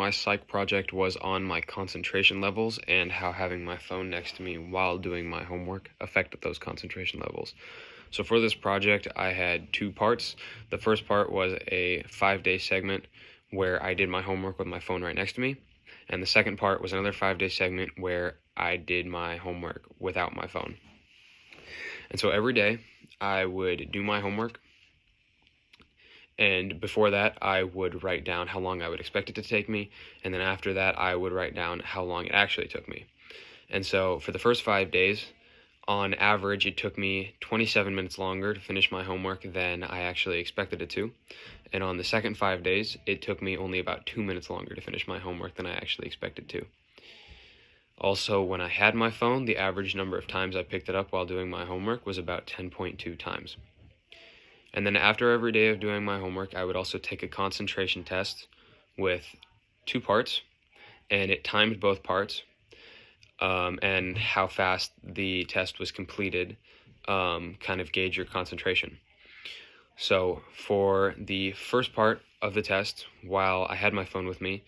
my psych project was on my concentration levels and how having my phone next to me while doing my homework affected those concentration levels. So for this project, I had two parts. The first part was a 5-day segment where I did my homework with my phone right next to me. And the second part was another 5-day segment where I did my homework without my phone. And so every day I would do my homework. And before that, I would write down how long I would expect it to take me. And then after that, I would write down how long it actually took me. And so for the first 5 days, on average, it took me 27 minutes longer to finish my homework than I actually expected it to. And on the second 5 days, it took me only about 2 minutes longer to finish my homework than I actually expected to. Also, when I had my phone, the average number of times I picked it up while doing my homework was about 10.2 times. And then after every day of doing my homework, I would also take a concentration test with 2 parts, and it timed both parts. And how fast the test was completed kind of gauge your concentration. So for the first part of the test, while I had my phone with me,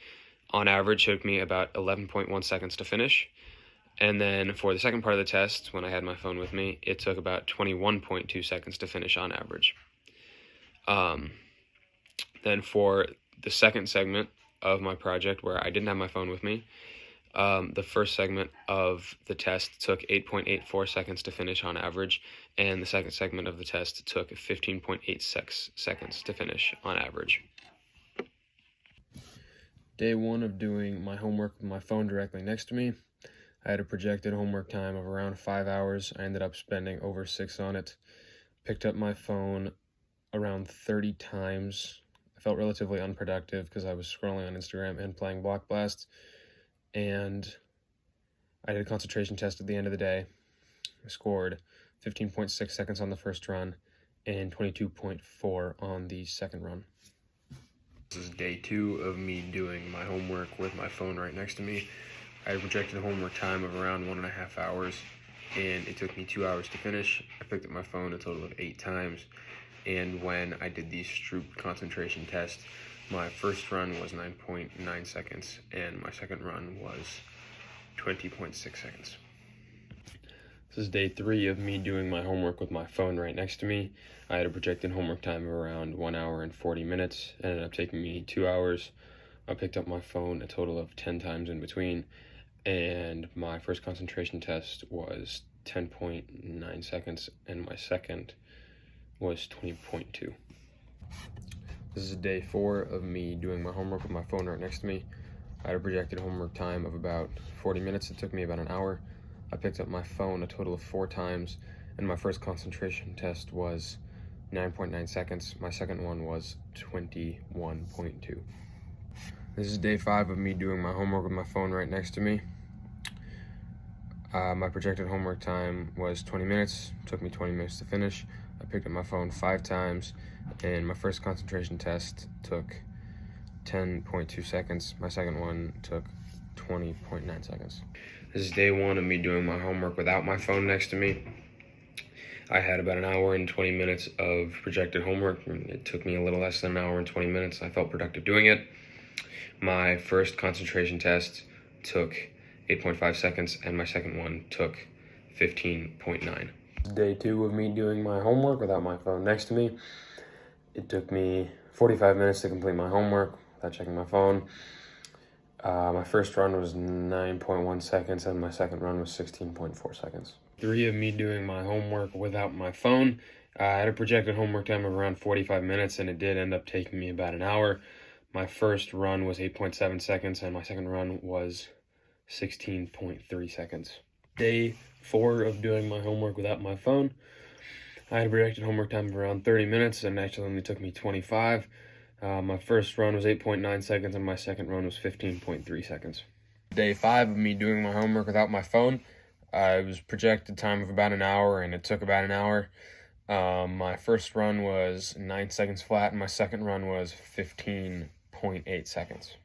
on average took me about 11.1 seconds to finish. And then for the second part of the test, when I had my phone with me, it took about 21.2 seconds to finish on average. Then for the second segment of my project where I didn't have my phone with me, the first segment of the test took 8.84 seconds to finish on average, and the second segment of the test took 15.86 seconds to finish on average. Day 1 of doing my homework with my phone directly next to me, I had a projected homework time of around 5 hours. I ended up spending over 6 on it. Picked up my phone around 30 times. I felt relatively unproductive because I was scrolling on Instagram and playing Block Blast. And I did a concentration test at the end of the day. I scored 15.6 seconds on the first run and 22.4 on the second run. This is day 2 of me doing my homework with my phone right next to me. I had a projected homework time of around 1.5 hours, and it took me 2 hours to finish. I picked up my phone a total of 8 times, and when I did the Stroop concentration test, my first run was 9.9 seconds, and my second run was 20.6 seconds. This is day 3 of me doing my homework with my phone right next to me. I had a projected homework time of around 1 hour and 40 minutes. It ended up taking me 2 hours. I picked up my phone a total of 10 times in between, and my first concentration test was 10.9 seconds, and my second was 20.2. This is day 4 of me doing my homework with my phone right next to me. I had a projected homework time of about 40 minutes. It took me about an hour. I picked up my phone a total of 4 times, and my first concentration test was 9.9 seconds. My second one was 21.2. This is day 5 of me doing my homework with my phone right next to me. My projected homework time was 20 minutes. It took me 20 minutes to finish. I picked up my phone 5 times, and my first concentration test took 10.2 seconds. My second one took 20.9 seconds. This is day 1 of me doing my homework without my phone next to me. I had about an hour and 20 minutes of projected homework. It took me a little less than an hour and 20 minutes. I felt productive doing it. My first concentration test took 8.5 seconds, and my second one took 15.9. Day 2 of me doing my homework without my phone next to me. It took me 45 minutes to complete my homework without checking my phone. My first run was 9.1 seconds, and my second run was 16.4 seconds. 3 of me doing my homework without my phone. I had a projected homework time of around 45 minutes, and it did end up taking me about an hour. My first run was 8.7 seconds, and my second run was 16.3 seconds. Day 4 of doing my homework without my phone. I had a projected homework time of around 30 minutes, and actually only took me 25. My first run was 8.9 seconds, and my second run was 15.3 seconds. Day 5 of me doing my homework without my phone. It was projected time of about an hour, and it took about an hour. My first run was 9 seconds flat, and my second run was 15.8 seconds.